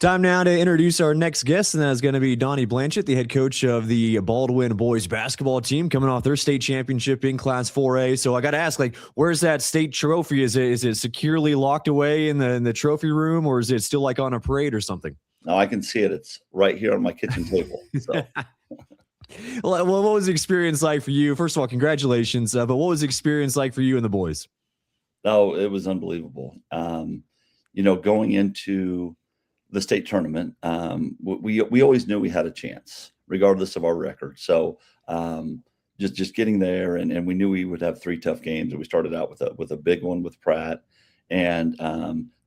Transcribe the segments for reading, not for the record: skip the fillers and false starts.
Time now to introduce our next guest, and that is going to be Don Blanchat, the head coach of the Baldwin boys basketball team, coming off their state championship in Class 4A. So I got to ask, where's that state trophy? Is it securely locked away in the trophy room, or is it still on a parade or something? No, I can see it. It's right here on my kitchen table. So. Well, what was the experience like for you? First of all, congratulations. But what was the experience like for you and the boys? Oh, it was unbelievable. Going into the state tournament, we always knew we had a chance, regardless of our record. So just getting there, and we knew we would have 3 tough games. And we started out with a big one with Pratt, and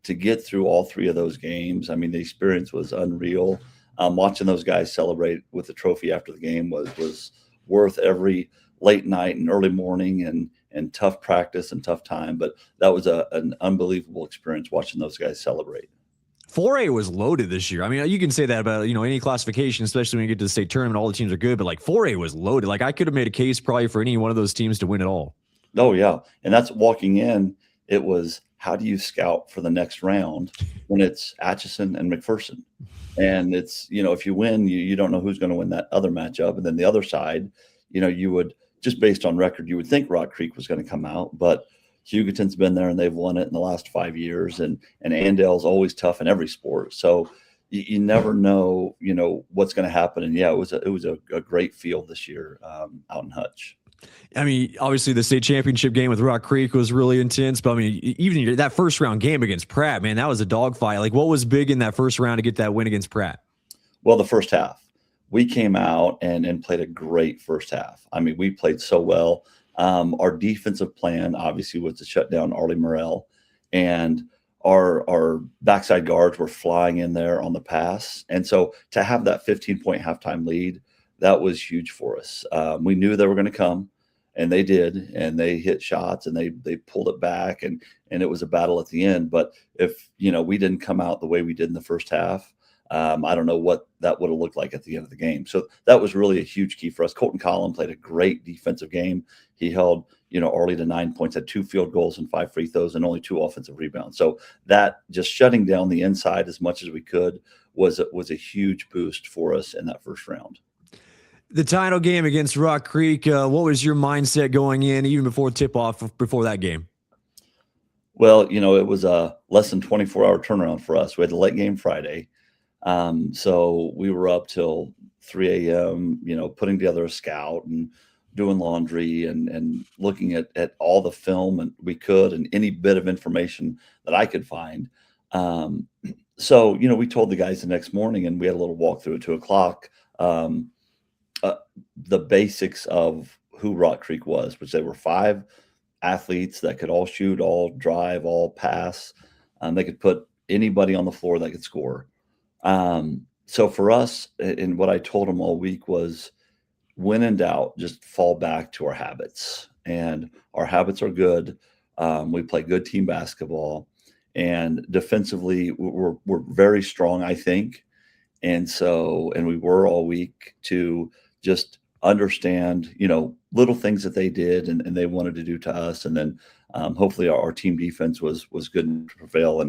to get through all 3 of those games, I mean, the experience was unreal. Watching those guys celebrate with the trophy after the game was worth every late night and early morning and tough practice and tough time. But that was an unbelievable experience watching those guys celebrate. 4A was loaded this year. I mean, you can say that about, any classification, especially when you get to the state tournament, all the teams are good, but 4A was loaded. I could have made a case probably for any one of those teams to win it all. Oh yeah. And that's walking in. It was, how do you scout for the next round when it's Atchison and McPherson? And it's, if you win, you don't know who's going to win that other matchup. And then the other side, you would, just based on record, you would think Rock Creek was going to come out, but Hugoton's been there and they've won it in the last 5 years, and Andale's always tough in every sport. So you never know, what's going to happen. And yeah, it was a great field this year out in Hutch. I mean, obviously the state championship game with Rock Creek was really intense, but I mean, even that first round game against Pratt, man, that was a dogfight. What was big in that first round to get that win against Pratt? Well, the first half, we came out and played a great first half. I mean, we played so well. Our defensive plan obviously was to shut down Arlie Morrell, and our backside guards were flying in there on the pass. And so to have that 15-point halftime lead, that was huge for us. We knew they were going to come, and they did, and they hit shots and they pulled it back, and it was a battle at the end. But if, we didn't come out the way we did in the first half, I don't know what that would have looked like at the end of the game. So that was really a huge key for us. Colton Collin played a great defensive game. He held, Arlie to 9 points, had 2 field goals and 5 free throws and only 2 offensive rebounds. So that, just shutting down the inside as much as we could, was a huge boost for us in that first round. The title game against Rock Creek, what was your mindset going in, even before tip-off, before that game? Well, it was a less than 24-hour turnaround for us. We had the late game Friday. So we were up till 3 a.m., putting together a scout and doing laundry and looking at all the film and we could, and any bit of information that I could find. So, we told the guys the next morning, and we had a little walkthrough at 2 o'clock, the basics of who Rock Creek was, which they were 5 athletes that could all shoot, all drive, all pass. They could put anybody on the floor that could score. So for us, and what I told them all week was, when in doubt, just fall back to our habits. And our habits are good. We play good team basketball, and defensively we're very strong, I think. And we were all week to just understand, little things that they did and they wanted to do to us. And then hopefully our team defense was good to prevail,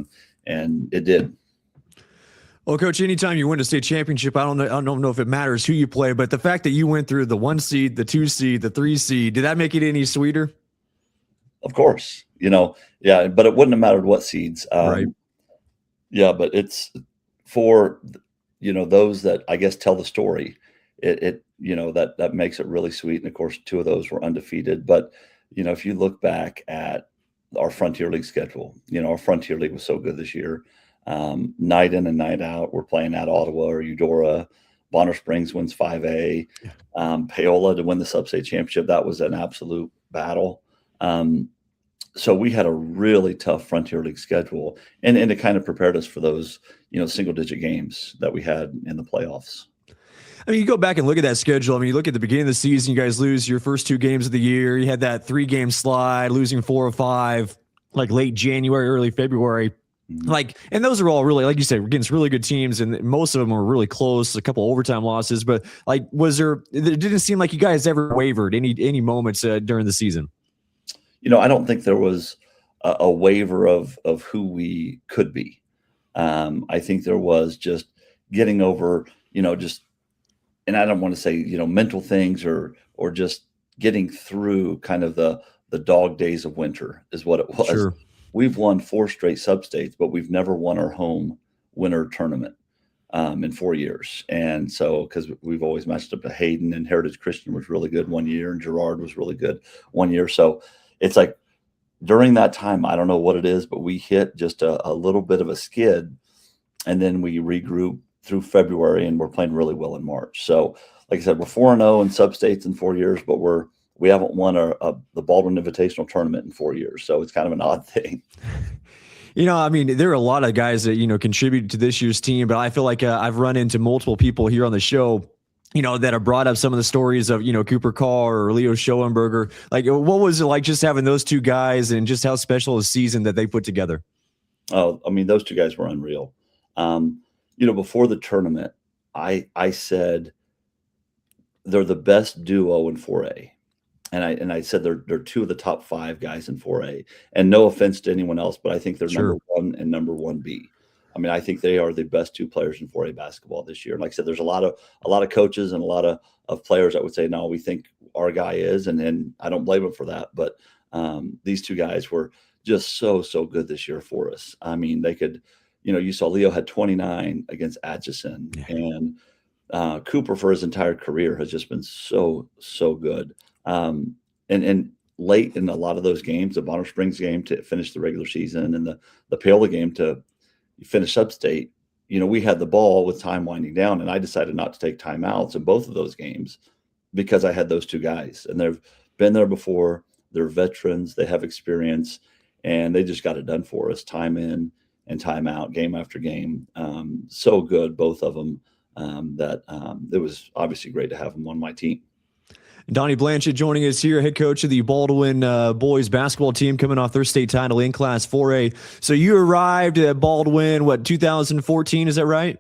and it did. Well, Coach, anytime you win a state championship, I don't know if it matters who you play, but the fact that you went through the 1 seed, the 2 seed, the 3 seed, did that make it any sweeter? Of course, yeah, but it wouldn't have mattered what seeds. Right. Yeah, but it's for, those that I guess tell the story. That makes it really sweet. And of course, 2 of those were undefeated. But, if you look back at our Frontier League schedule, our Frontier League was so good this year. Night in and night out, we're playing at Ottawa or Eudora. Bonner Springs wins 5A. Paola to win the sub-state championship. That was an absolute battle. So we had a really tough Frontier League schedule, and it kind of prepared us for those, single-digit games that we had in the playoffs. I mean, you go back and look at that schedule. I mean, you look at the beginning of the season, you guys lose your first 2 games of the year. You had that 3-game slide, losing 4 or 5, late January, early February. And those are all really, like you said, against really good teams, and most of them were really close, a couple overtime losses. But it didn't seem like you guys ever wavered any moments during the season. I don't think there was a waiver of who we could be. I think there was just getting over, just, and I don't want to say, mental things or just getting through kind of the dog days of winter is what it was. Sure. We've won 4 straight sub-states, but we've never won our home winter tournament in 4 years. And so, because we've always matched up to Hayden, and Heritage Christian was really good one year, and Girard was really good one year. So it's like during that time, I don't know what it is, but we hit just a little bit of a skid, and then we regroup through February, and we're playing really well in March. So, like I said, we're 4-0 in sub-states in 4 years, but we haven't won the Baldwin Invitational tournament in 4 years. So it's kind of an odd thing. I mean, there are a lot of guys that, contributed to this year's team, but I feel like I've run into multiple people here on the show, that have brought up some of the stories of, Cooper Carr or Leo Schoenberger. Like, what was it like just having those two guys and just how special a season that they put together? Oh, I mean, those two guys were unreal. Before the tournament, I said they're the best duo in 4A. And I said they're two of the top 5 guys in 4A. And no offense to anyone else, but I think they're Sure. number 1 and number 1B. I mean, I think they are the best 2 players in 4A basketball this year. And like I said, there's a lot of coaches and a lot of players that would say, no, we think our guy is, and I don't blame them for that. But these 2 guys were just so good this year for us. I mean, they could, you saw Leo had 29 against Atchison, and Cooper for his entire career has just been so good. And late in a lot of those games, the Bonner Springs game to finish the regular season, and the Paola game to finish upstate, we had the ball with time winding down, and I decided not to take timeouts in both of those games because I had those 2 guys, and they've been there before. They're veterans, they have experience, and they just got it done for us, time in and time out, game after game. So good, both of them, that it was obviously great to have them on my team. Donnie Blanchat joining us here, head coach of the Baldwin boys basketball team, coming off their state title in Class 4A. So you arrived at Baldwin, 2014, is that right?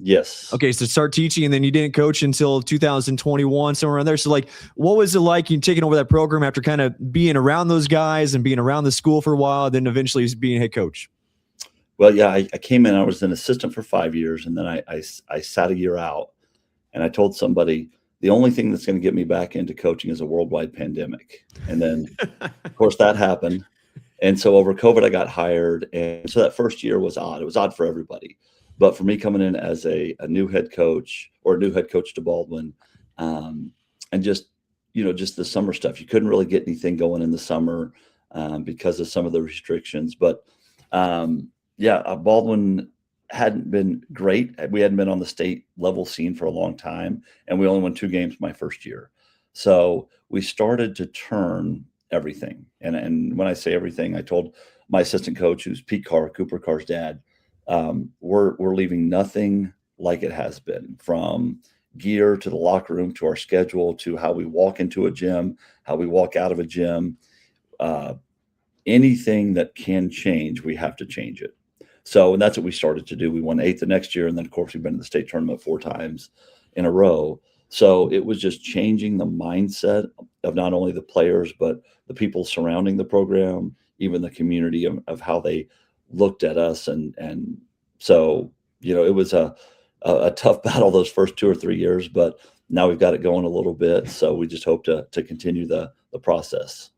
Yes. Okay, so start teaching, and then you didn't coach until 2021, somewhere around there. So, like, what was it like you taking over that program after kind of being around those guys and being around the school for a while, then eventually being head coach? Well, yeah, I came in, I was an assistant for 5 years, and then I sat a year out, and I told somebody, the only thing that's going to get me back into coaching is a worldwide pandemic. And then, of course, that happened. And so over COVID, I got hired. And so that first year was odd. It was odd for everybody. But for me coming in as a new head coach, or a new head coach to Baldwin, and just the summer stuff, you couldn't really get anything going in the summer because of some of the restrictions. But Baldwin hadn't been great. We hadn't been on the state level scene for a long time, and we only won 2 games my first year. So we started to turn everything. And when I say everything, I told my assistant coach, who's Pete Carr, Cooper Carr's dad, we're leaving nothing like it has been, from gear to the locker room to our schedule to how we walk into a gym, how we walk out of a gym. Anything that can change, we have to change it. So, and that's what we started to do. We won 8th the next year. And then, of course, we've been in the state tournament 4 times in a row. So it was just changing the mindset of not only the players, but the people surrounding the program, even the community of how they looked at us. And so, it was a tough battle those first 2 or 3 years, but now we've got it going a little bit. So we just hope to continue the process.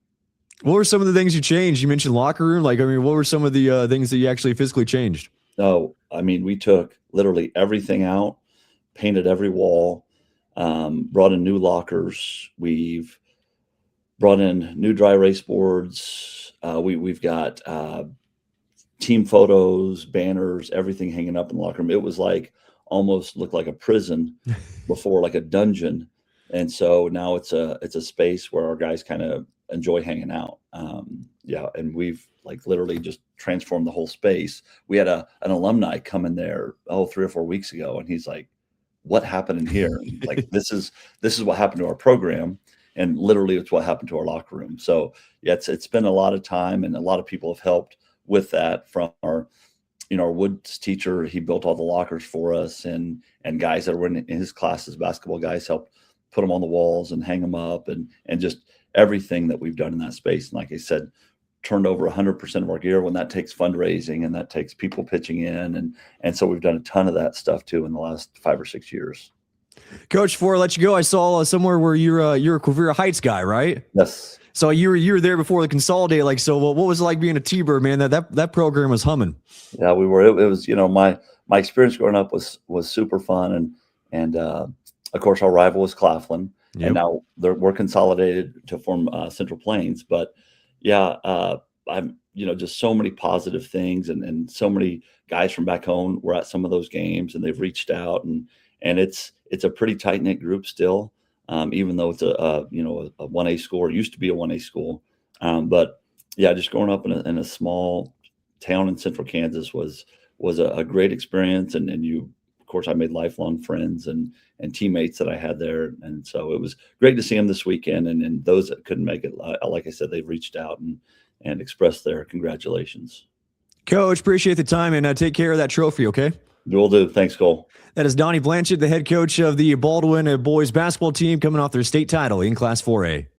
What were some of the things you changed? You mentioned locker room. What were some of the things that you actually physically changed? No, I mean, we took literally everything out, painted every wall, brought in new lockers. We've brought in new dry erase boards. We've got team photos, banners, everything hanging up in the locker room. It was almost looked like a prison before, like a dungeon. And so now it's a space where our guys kind of enjoy hanging out. And we've literally just transformed the whole space. We had an alumni come in there 3 or 4 weeks ago, and he's like, what happened in here? This is what happened to our program, and literally it's what happened to our locker room. So yeah, it's been a lot of time, and a lot of people have helped with that, from our Woods teacher. He built all the lockers for us, and guys that were in his classes, basketball guys, helped put them on the walls and hang them up, and just everything that we've done in that space. And like I said, turned over 100% of our gear. When that takes fundraising and that takes people pitching in, and so we've done a ton of that stuff too in the last 5 or 6 years. Coach, before I let you go, I saw somewhere where you're a Quivira Heights guy, right? Yes. So you were there before the Consolidate. Like, so what was it like being a T-Bird, man? That program was humming. Yeah, we were. It was, my experience growing up was super fun, and of course our rival was Claflin, Yep. and now we're consolidated to form Central Plains. But yeah, I'm just so many positive things, and so many guys from back home were at some of those games, and they've reached out, and it's a pretty tight knit group still. Even though it's a 1A school, or used to be a 1A school. But yeah, just growing up in a small town in central Kansas was a great experience. And of course, I made lifelong friends and teammates that I had there. And so it was great to see them this weekend. And those that couldn't make it, like I said, they've reached out and expressed their congratulations. Coach, appreciate the time, and take care of that trophy, okay? Will do. Thanks, Cole. That is Donnie Blanchat, the head coach of the Baldwin boys basketball team, coming off their state title in Class 4A.